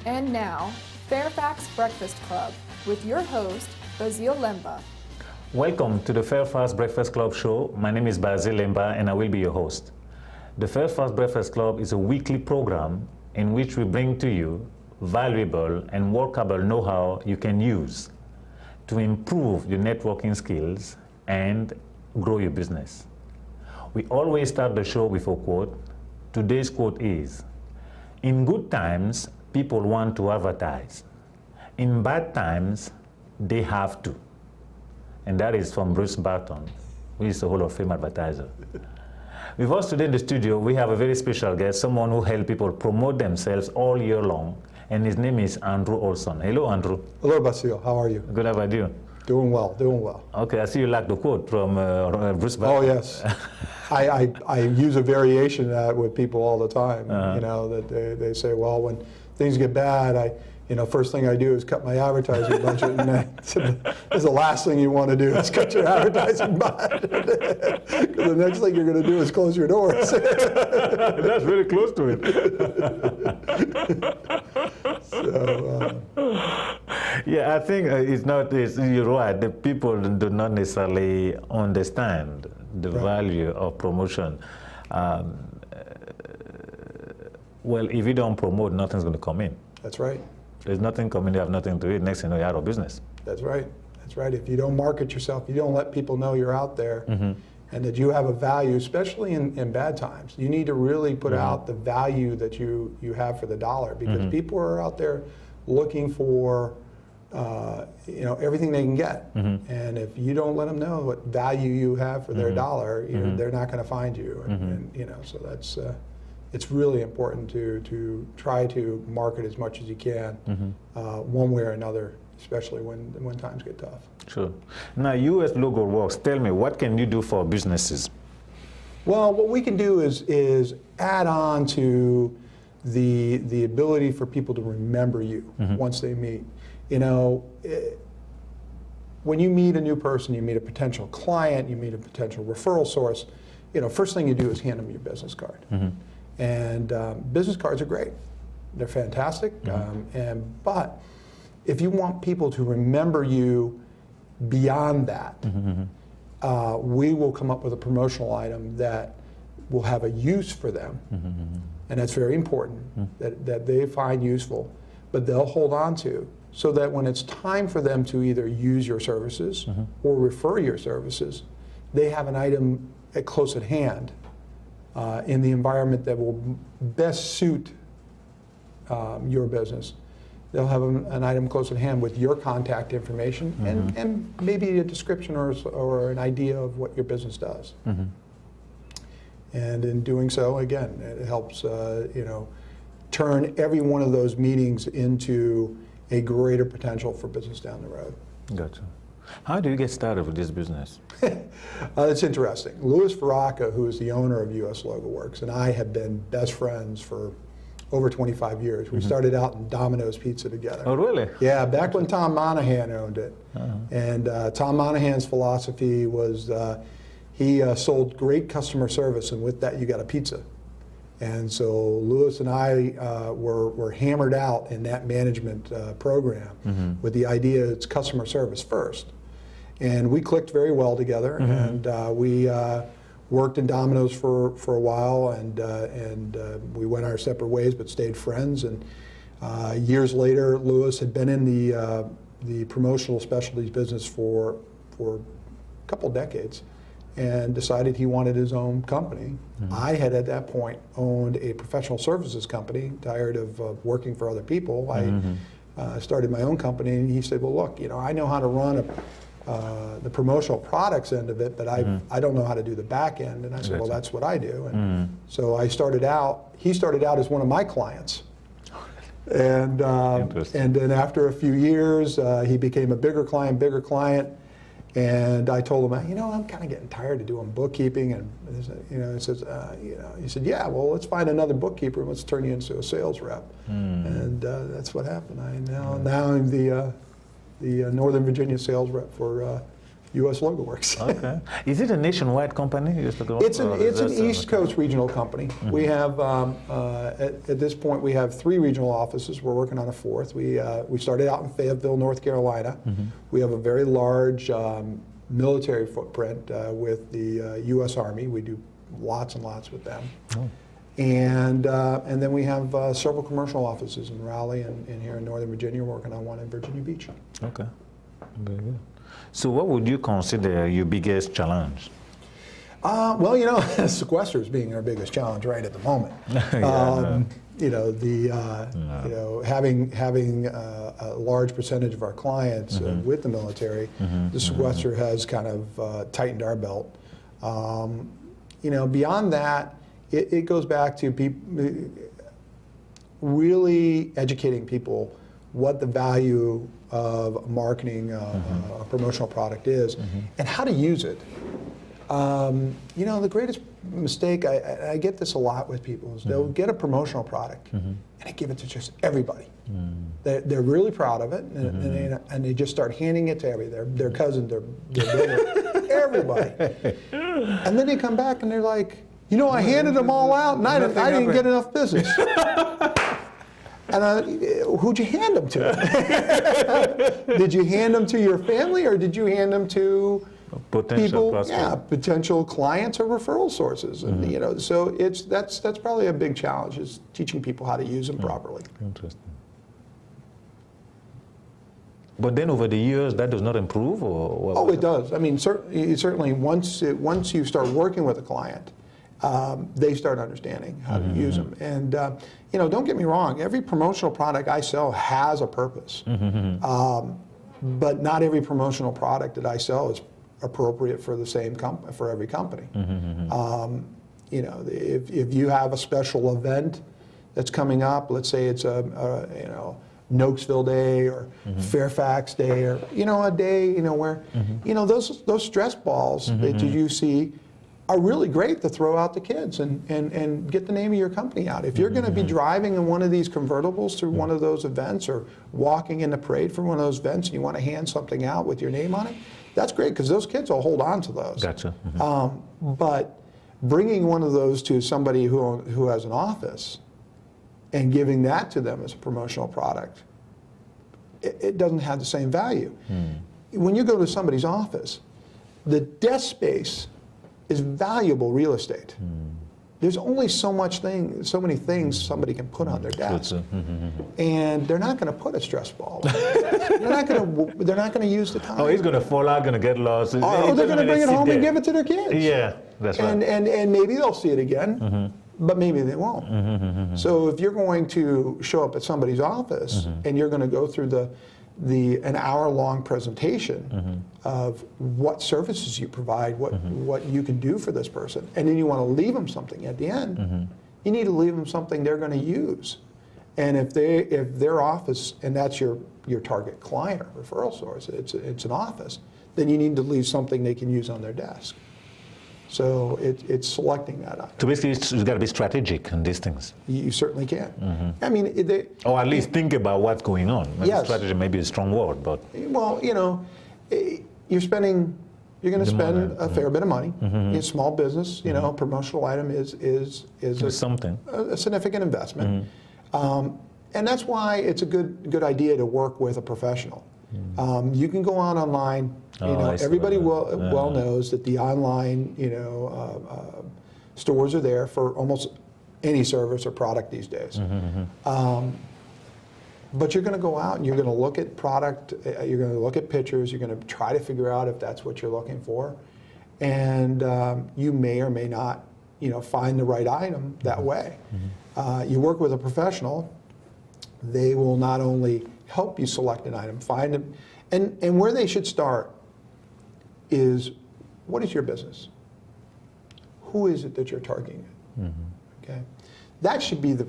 And now, FAIRFAX Breakfast Club with your host, Basil Lemba. Welcome to the FAIRFAX Breakfast Club show. My name is Basil Lemba and I will be your host. The FAIRFAX Breakfast Club is a weekly program in which we bring to you valuable and workable know-how you can use to improve your networking skills and grow your business. We always start the show with a quote. Today's quote is, "In good times, people want to advertise. In bad times, they have to." And that is from Bruce Barton, who is a Hall of Fame advertiser. With us today in the studio, we have a very special guest, someone who helps people promote themselves all year long, and his name is Andrew Olsen. Hello, Andrew. Hello, Basil. How are you? Good, how about you? Doing well, doing well. Okay, I see you like the quote from Bruce Barton. Oh, yes. I use a variation of that with people all the time. You know, that they say, well, when things get bad, first thing I do is cut my advertising budget, and that's the last thing you want to do is cut your advertising budget. Because the next thing you're going to do is close your doors. That's very close to it. Yeah, I think you're right. The people do not necessarily understand the value of promotion. Well, if you don't promote, nothing's going to come in. That's right. There's nothing coming, you have nothing to eat. Next thing you know, you're out of business. That's right. That's right. If you don't market yourself, you don't let people know you're out there and that you have a value, especially in bad times. You need to really put out the value that you have for the dollar, because people are out there looking for everything they can get. And if you don't let them know what value you have for their dollar, they're not going to find you. So that's it's really important to try to market as much as you can, one way or another, especially when times get tough. Sure. Now, US Logo Works. Tell me, what can you do for businesses? Well, what we can do is add on to the ability for people to remember you once they meet. When you meet a new person, you meet a potential client, you meet a potential referral source, first thing you do is hand them your business card. And business cards are great. They're fantastic. But if you want people to remember you beyond that, we will come up with a promotional item that will have a use for them. And that's very important, that they find useful, but they'll hold on to, so that when it's time for them to either use your services or refer your services, they have an item close at hand in the environment that will best suit your business. They'll have an item close at hand with your contact information and maybe a description or an idea of what your business does. And in doing so, again, it helps turn every one of those meetings into a greater potential for business down the road. Gotcha. How do you get started with this business? It's interesting. Louis Faraka, who is the owner of US Logo Works, and I have been best friends for over 25 years. We started out in Domino's Pizza together. Oh, really? Yeah, back when Tom Monahan owned it. And Tom Monahan's philosophy was he sold great customer service, and with that you got a pizza. And so Louis and I were hammered out in that management program with the idea it's customer service first. And we clicked very well together, and we worked in Domino's for a while, and we went our separate ways but stayed friends. And years later, Louis had been in the promotional specialties business for a couple decades, and decided he wanted his own company. I had at that point owned a professional services company, tired of working for other people. I started my own company, and he said, well, look, I know how to run the promotional products end of it, but I don't know how to do the back end. And I said, well, that's what I do. And so he started out as one of my clients. And then after a few years, he became a bigger client. And I told him, I'm kind of getting tired of doing bookkeeping. And he says, he said, yeah, well, let's find another bookkeeper and let's turn you into a sales rep. And that's what happened. Now I'm the Northern Virginia sales rep for U.S. logo works. Okay. Is it a nationwide company? It's an East Coast regional company. We have, at this point, we have 3 regional offices. We're working on a 4th. We started out in Fayetteville, North Carolina. We have a very large military footprint with the U.S. Army. We do lots and lots with them. Oh. And then we have several commercial offices in Raleigh and here in Northern Virginia. We're working on one in Virginia Beach. Okay, very good. So what would you consider your biggest challenge? Well, sequesters being our biggest challenge right at the moment. Having a large percentage of our clients with the military, the sequester has kind of tightened our belt. Beyond that, it goes back to really educating people what the value of marketing a promotional product is and how to use it. The greatest mistake, I get this a lot with people, is they'll get a promotional product and they give it to just everybody. They're really proud of it and they just start handing it to their cousin, their brother, everybody. And then they come back and they're like, I handed them all out and I didn't get enough business. And who'd you hand them to? Did you hand them to your family or did you hand them to potential clients or referral sources? And so that's probably a big challenge, is teaching people how to use them properly. Interesting. But then over the years, that does not improve, or it does. I mean, certainly once you start working with a client, they start understanding how to use them. And don't get me wrong, every promotional product I sell has a purpose. But not every promotional product that I sell is appropriate for the same for every company. If you have a special event that's coming up, let's say it's Nokesville Day or Fairfax Day, or a day where those stress balls that you see are really great to throw out to kids and get the name of your company out. If you're going to be driving in one of these convertibles through one of those events or walking in the parade for one of those events and you want to hand something out with your name on it, that's great because those kids will hold on to those. Gotcha. But bringing one of those to somebody who has an office and giving that to them as a promotional product, it doesn't have the same value. When you go to somebody's office, the desk space is valuable real estate. There's only so many things somebody can put on their desk, and they're not going to put a stress ball. They're not going to use the time. Oh, it's going to fall out, going to get lost. Or they're going to bring it home and give it to their kids. Yeah, that's right. And maybe they'll see it again, but maybe they won't. So if you're going to show up at somebody's office and you're going to go through an hour-long presentation of what services you provide, what you can do for this person, and then you want to leave them something at the end, you need to leave them something they're going to use. And if their office, and that's your target client or referral source, it's an office, then you need to leave something they can use on their desk. So it's selecting that up. So basically, you've got to be strategic in these things. You certainly can. I mean, or at least think about what's going on. Maybe yes. Strategy may be a strong word, but well, you're going to spend a fair bit of money. In a small business, a promotional item is something, a significant investment, and that's why it's a good idea to work with a professional. You can go online. Everybody well knows that the online, stores are there for almost any service or product these days. But you're going to go out and you're going to look at product, you're going to look at pictures, you're going to try to figure out if that's what you're looking for, and you may or may not, find the right item that way. You work with a professional; they will not only help you select an item, find them, and where they should start is, what is your business? Who is it that you're targeting? Okay, that should be the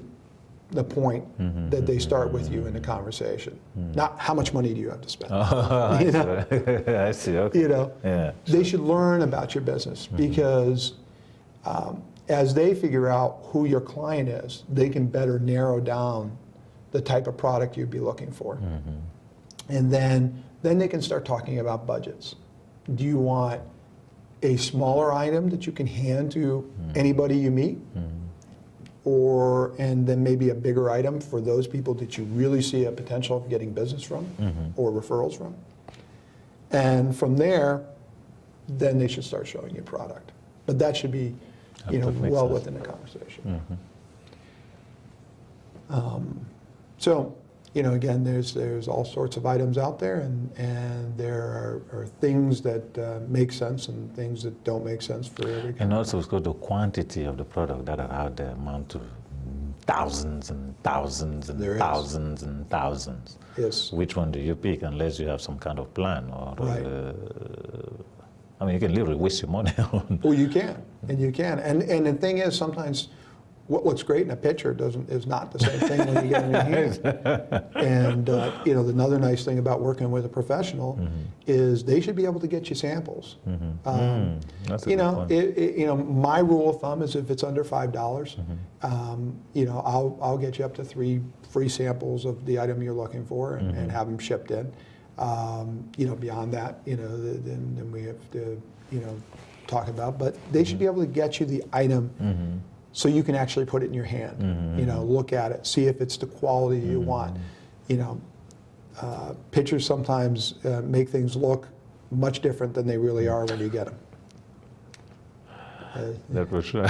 point that they start with you in the conversation. Not how much money do you have to spend. I see. Okay. They should learn about your business because as they figure out who your client is, they can better narrow down the type of product you'd be looking for. And then they can start talking about budgets. Do you want a smaller item that you can hand to anybody you meet? And then maybe a bigger item for those people that you really see a potential of getting business from or referrals from? And from there, then they should start showing you product. But that should be, well within the conversation. So, again, there's all sorts of items out there, and there are things that make sense and things that don't make sense for every company. And also, it's got the quantity of the product that are out there amount to thousands and thousands and thousands and thousands. Yes. Which one do you pick unless you have some kind of plan? Or Right. You can literally waste your money on. Well, you can, and you can. And the thing is, sometimes what looks great in a picture is not the same thing when you get it in your hand. And another nice thing about working with a professional is they should be able to get you samples. That's a good point. My rule of thumb is if it's under $5, I'll get you up to 3 free samples of the item you're looking for and have them shipped in. Beyond that, then we have to, talk about. But they should be able to get you the item so you can actually put it in your hand. Look at it, see if it's the quality you want. Pictures sometimes make things look much different than they really are when you get them. That was sure.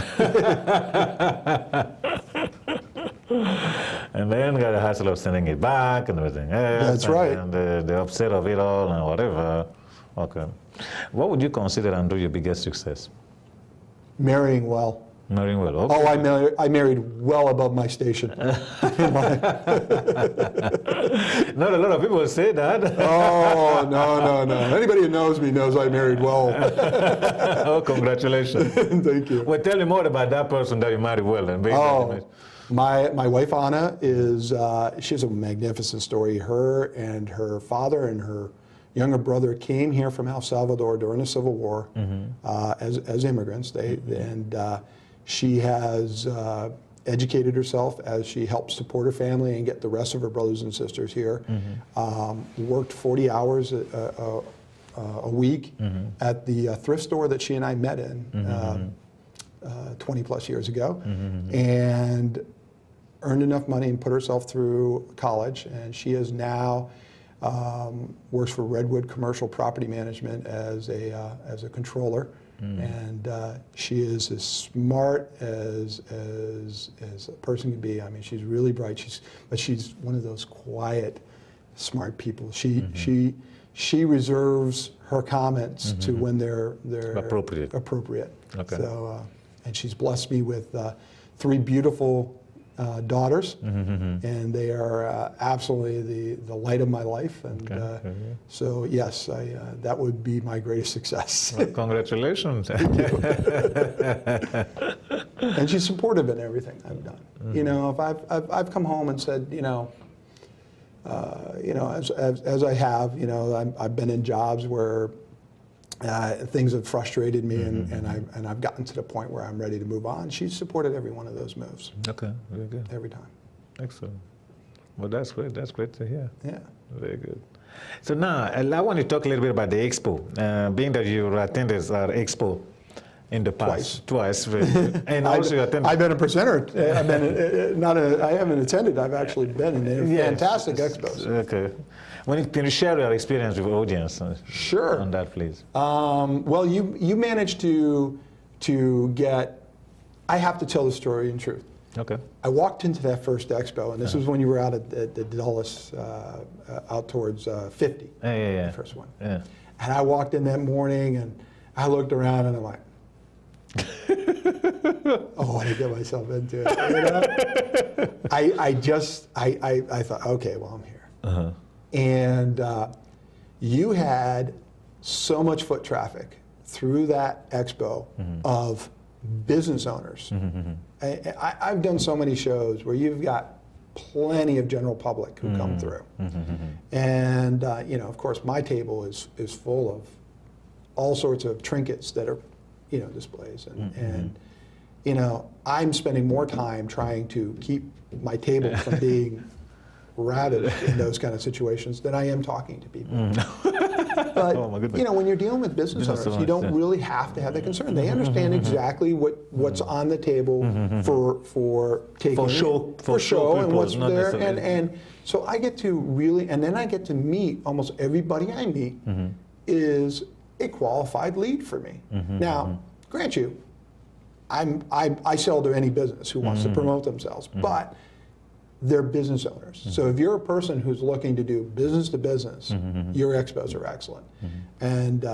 And then got the hassle of sending it back and everything else. That's right. And the upset of it all and whatever. Okay. What would you consider, Andrew, your biggest success? Marrying well. Marrying well. Okay. Oh, I married well above my station. Not a lot of people say that. Oh, no. Anybody who knows me knows I married well. Oh, congratulations. Thank you. Well, tell me more about that person that you married well. And my wife Anna she has a magnificent story. Her and her father and her younger brother came here from El Salvador during the Civil War as immigrants. She has educated herself as she helped support her family and get the rest of her brothers and sisters here. Worked 40 hours a week at the thrift store that she and I met in 20 plus years ago, and earned enough money and put herself through college. And she is now works for Redwood Commercial Property Management as a controller. And she is as smart as a person can be. I mean, she's really bright. But she's one of those quiet, smart people. She reserves her comments to when they're appropriate. Okay. So, and she's blessed me with 3 beautiful daughters, and they are absolutely the light of my life. And so, yes, that would be my greatest success. Well, congratulations. And she's supportive in everything I've done. If I've come home and said, as I have, I've been in jobs where things have frustrated me, and I've gotten to the point where I'm ready to move on. She's supported every one of those moves. Okay, very good. Every time. Excellent. Well, that's great. That's great to hear. Yeah. Very good. So now, I want to talk a little bit about the expo. Being that you attended our expo in the past. Twice. And also you attended. I've been a presenter. I haven't attended. I've actually been in fantastic expos. Okay. Can you share your experience with the audience? Sure. On that, please. Well, you managed to get. I have to tell the story in truth. Okay. I walked into that first expo, and this was when you were out at the Dulles, out towards 50. Yeah. The first one. Yeah. And I walked in that morning, and I looked around, and I'm like, oh, what did I get myself into? I thought, okay, well, I'm here. And you had so much foot traffic through that expo of business owners. I've done so many shows where you've got plenty of general public who come through. And, of course, my table is full of all sorts of trinkets that are, displays. And I'm spending more time trying to keep my table from being ravaged in those kind of situations than I am talking to people. But Oh, my goodness. you know, when you're dealing with business Business owners, you don't owners, yeah. really have to have that concern. They understand exactly what's on the table for taking For show and people, what's not there. necessarily. And so I get to really, and then I get to meet almost everybody I meet is a qualified lead for me. Now, grant you, I sell to any business who wants to promote themselves, but they're business owners. So if you're a person who's looking to do business to business, your expos are excellent. And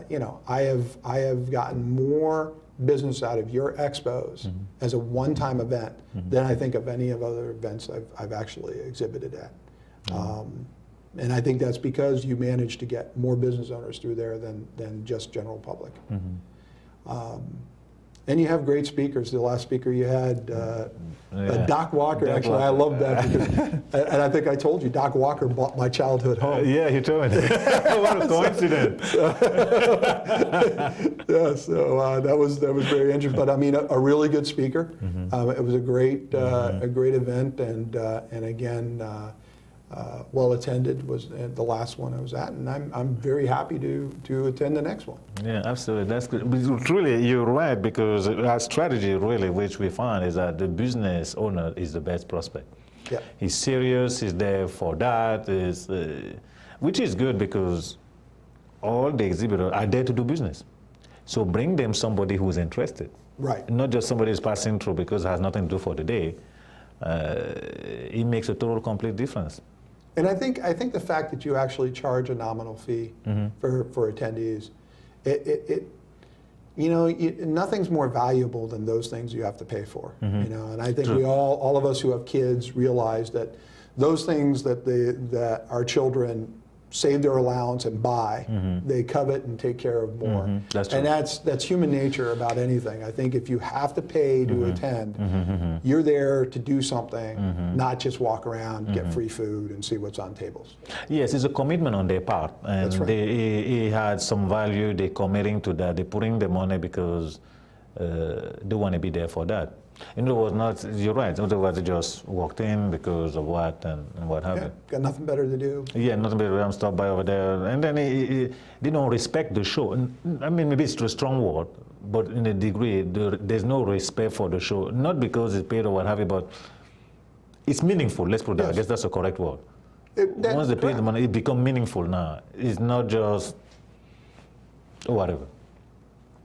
you know, I have gotten more business out of your expos as a one-time event than I think of any of other events I've actually exhibited at. And I think that's because you managed to get more business owners through there than just general public. And you have great speakers. The last speaker you had, Doc Walker, Doc actually, I Walker. love that because, and I think I told you, Doc Walker bought my childhood home. Yeah, he told me. What a coincidence. Yeah, so that was very interesting. But I mean, a really good speaker. It was a great event, and again, well attended was the last one I was at, and I'm very happy to attend the next one. Yeah, absolutely. That's good. But truly, you're right, because our strategy, really, which we found, is that the business owner is the best prospect. Yeah. He's serious. He's there for that. Which is good because all the exhibitors are there to do business. So bring them somebody who's interested. Right. Not just somebody who's passing through because it has nothing to do for the day. It makes a total, complete difference. And I think the fact that you actually charge a nominal fee for attendees, nothing's more valuable than those things you have to pay for. You know, and I think we all of us who have kids realize that those things that our children save their allowance and buy, they covet and take care of more. That's true. And that's human nature about anything. I think if you have to pay to attend, you're there to do something, not just walk around, get free food, and see what's on tables. Yes, it's a commitment on their part, and That's right. It had some value. They're committing to that. They're putting the money because they want to be there for that. And it was not. You're right. Otherwise, they just walked in because of what and what have Yeah, you. got nothing better to do. Yeah, nothing better than stop by over there, and then they don't respect the show. I mean, maybe it's a strong word, but in a degree, there's no respect for the show. Not because it's paid or what have you, but it's meaningful. Let's put that. Yes. I guess that's the correct word. Once they pay the money, it becomes meaningful now. It's not just whatever.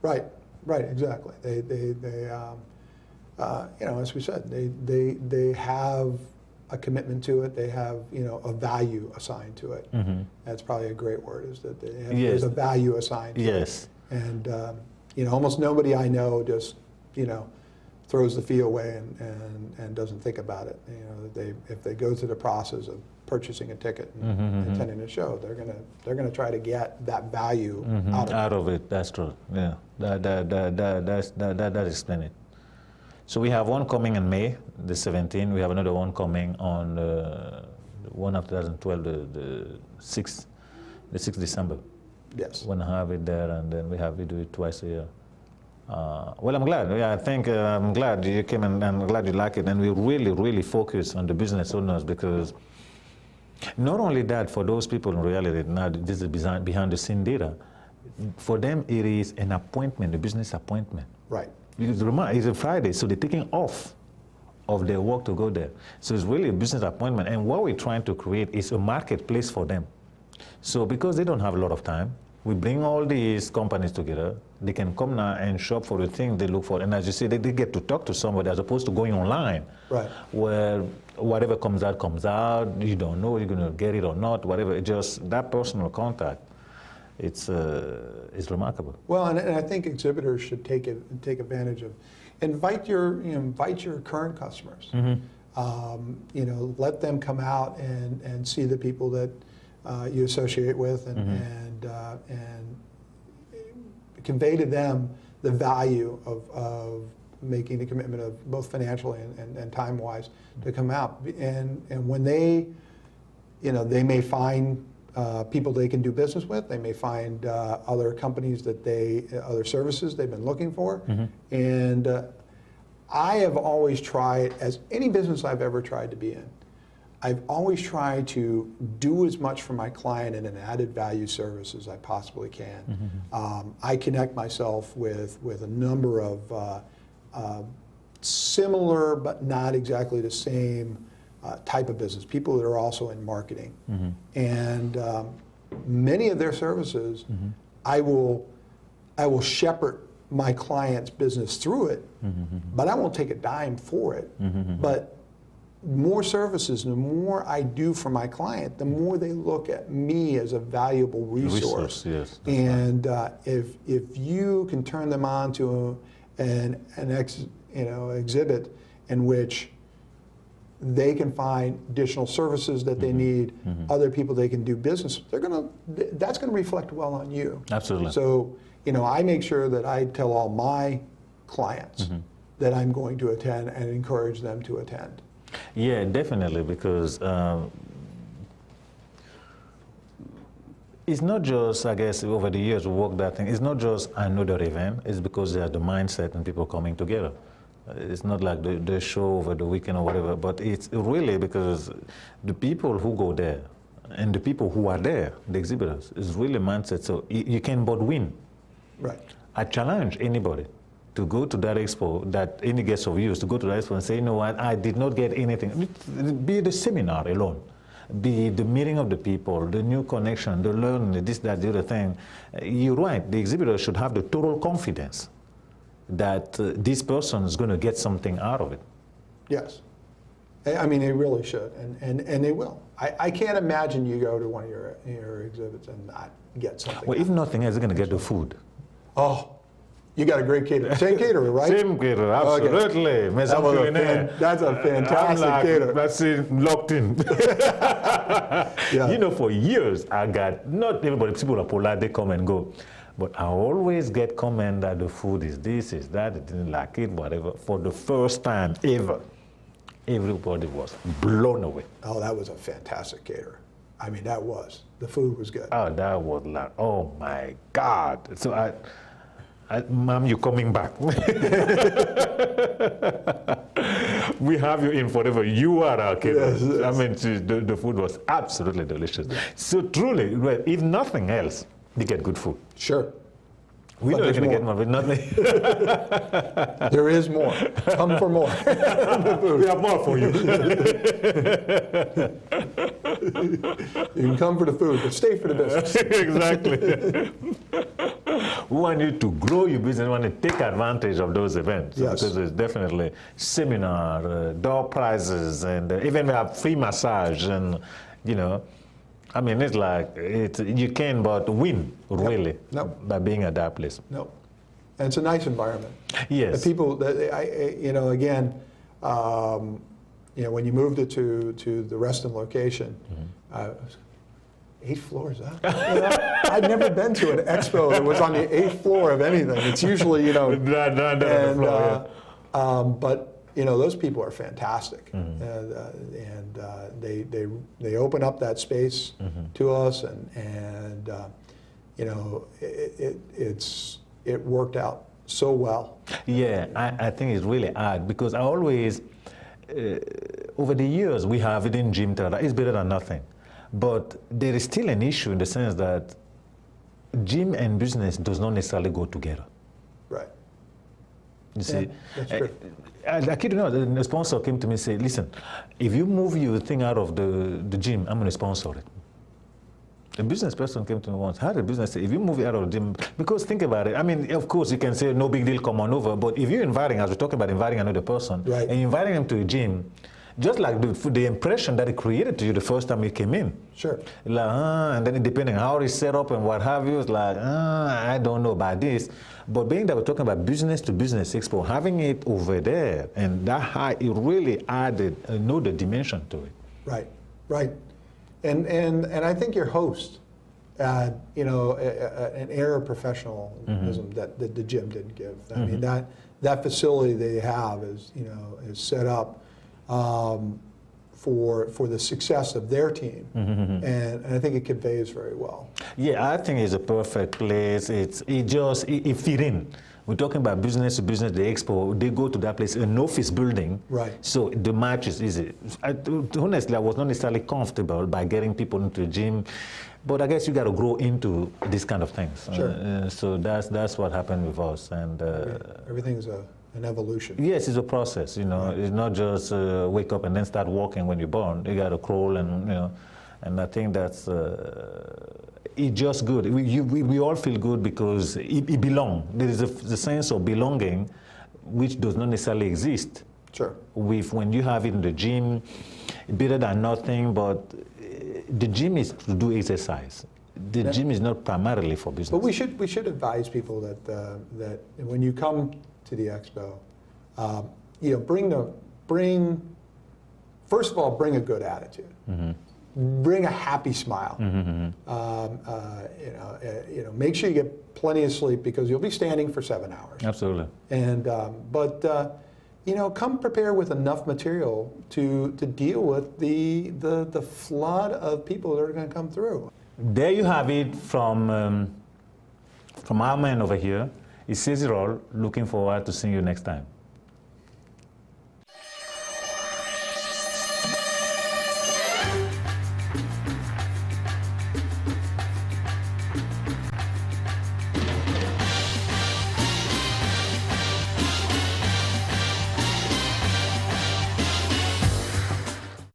Right, exactly. They as we said, they have a commitment to it. They have, a value assigned to it. That's probably a great word, is that there's a value assigned to it. Yes. And, almost nobody I know just, throws the fee away and doesn't think about it. If they go through the process of purchasing a ticket and attending a show, they're gonna try to get that value out of it. That's true. Yeah, that explains it. So we have one coming in May, the 17th. We have another one coming on the one of 2012, the 6th December. Yes. We're gonna have it there, and then we do it twice a year. Well, I'm glad. Yeah, I think I'm glad you came, and I'm glad you like it. And we really focus on the business owners, because not only that, for those people in reality, now this is behind the scene data, for them it is an appointment, a business appointment. Right. Because it's a Friday, so they're taking off of their work to go there. So it's really a business appointment. And what we're trying to create is a marketplace for them. So because they don't have a lot of time, we bring all these companies together. They can come now and shop for the things they look for. And as you say, they get to talk to somebody as opposed to going online. Right. Where whatever comes out, you don't know you're going to get it or not, whatever. It's just that personal contact. It's remarkable. Well, and I think exhibitors should take advantage of, invite your current customers. Let them come out and see the people that you associate with, and convey to them the value of making the commitment of both financially and time wise to come out. And when they may find people they can do business with. They may find other companies other services they've been looking for. And I have always tried, as any business I've ever tried to be in, I've always tried to do as much for my client in an added value service as I possibly can. I connect myself with a number of similar but not exactly the same type of business, people that are also in marketing. And many of their services, I will shepherd my client's business through it, but I won't take a dime for it. But more services, the more I do for my client, the more they look at me as a valuable resource. Yes, and if you can turn them on to an exhibit in which they can find additional services that they need, other people they can do business, that's gonna reflect well on you. Absolutely. So, I make sure that I tell all my clients that I'm going to attend and encourage them to attend. Yeah, definitely, because it's not just, I guess, over the years we work that thing, it's not just another event, it's because they have the mindset and people coming together. It's not like the show over the weekend or whatever, but it's really because the people who go there and the people who are there, the exhibitors, is really mindset, so you can but win. Right. I challenge anybody to go to that expo, that any guest of yours, to go to that expo and say, you know what, I did not get anything. Be the seminar alone, be the meeting of the people, the new connection, the learning, this, that, the other thing. You're right, the exhibitor should have the total confidence that this person is going to get something out of it. Yes. I mean, they really should, and they will. I can't imagine you go to one of your exhibits and not get something. Well, if nothing else, they're going to get the food. Oh, you got a great caterer. Same caterer, right? Same caterer, absolutely. Okay. That's a fantastic caterer. That's locked in. Yeah. For years, I got, not everybody, people are polite, they come and go. But I always get comment that the food is this, is that, they didn't like it, whatever. For the first time ever, everybody was blown away. Oh, that was a fantastic caterer. I mean, the food was good. Oh, that was like, oh my God. So Ma'am, you're coming back. We have you in forever. You are our caterer. Yes. I mean, the food was absolutely delicious. So truly, if nothing else, you get good food. Sure. We know you're going to get more, but nothing. There is more. Come for more. We have more for you. You can come for the food, but stay for the business. Exactly. We want you to grow your business. We want to take advantage of those events. Yes. Because there's definitely seminar, door prizes, and even we have free massage, and I mean, it's like you can but win, really, by being at that place. No. And it's a nice environment. Yes. The people, again, when you moved it to the Reston location, 8 floors up. I'd never been to an expo that was on the 8th floor of anything. It's usually, but those people are fantastic, and they open up that space to us, and it worked out so well. Yeah, I think it's really odd because I always, over the years, we have it in gym that it's better than nothing, but there is still an issue in the sense that gym and business does not necessarily go together. Right. You see, that's true. I kid you not, the sponsor came to me and said, listen, if you move your thing out of the gym, I'm going to sponsor it. A business person came to me once, how did the business say, if you move it out of the gym, because think about it, I mean, of course you can say, no big deal, come on over, but if you're inviting, as we're talking about inviting another person, right, and you're inviting them to a gym, just like the impression that it created to you the first time you came in. Sure. Like, and then depending on how it's set up and what have you, it's like, I don't know about this. But being that we're talking about business to business expo, having it over there and that high, it really added another dimension to it. Right, right. And I think your host, an air of professionalism that the gym didn't give. I mean, that facility they have is set up for the success of their team, and I think it conveys very well. Yeah, I think it's a perfect place. It fit in. We're talking about business to business, the expo, they go to that place, an office building. Right. So the match is easy. Honestly, I was not necessarily comfortable by getting people into the gym, but I guess you got to grow into these kind of things. Sure. So that's what happened with us. And everything's an evolution. yes, it's a process. Right. It's not just wake up and then start walking when you're born. You got to crawl, and and I think that's. It's just good. We all feel good because it belongs. There is the sense of belonging, which does not necessarily exist. Sure. When you have it in the gym, better than nothing. But the gym is to do exercise. The gym is not primarily for business. But we should advise people that when you come to the expo, first of all, bring a good attitude. Mm-hmm. Bring a happy smile. Mm-hmm. Make sure you get plenty of sleep because you'll be standing for 7 hours. Absolutely. And come prepared with enough material to deal with the flood of people that are going to come through. There you have it from our man over here. It's Cesarol. Looking forward to seeing you next time.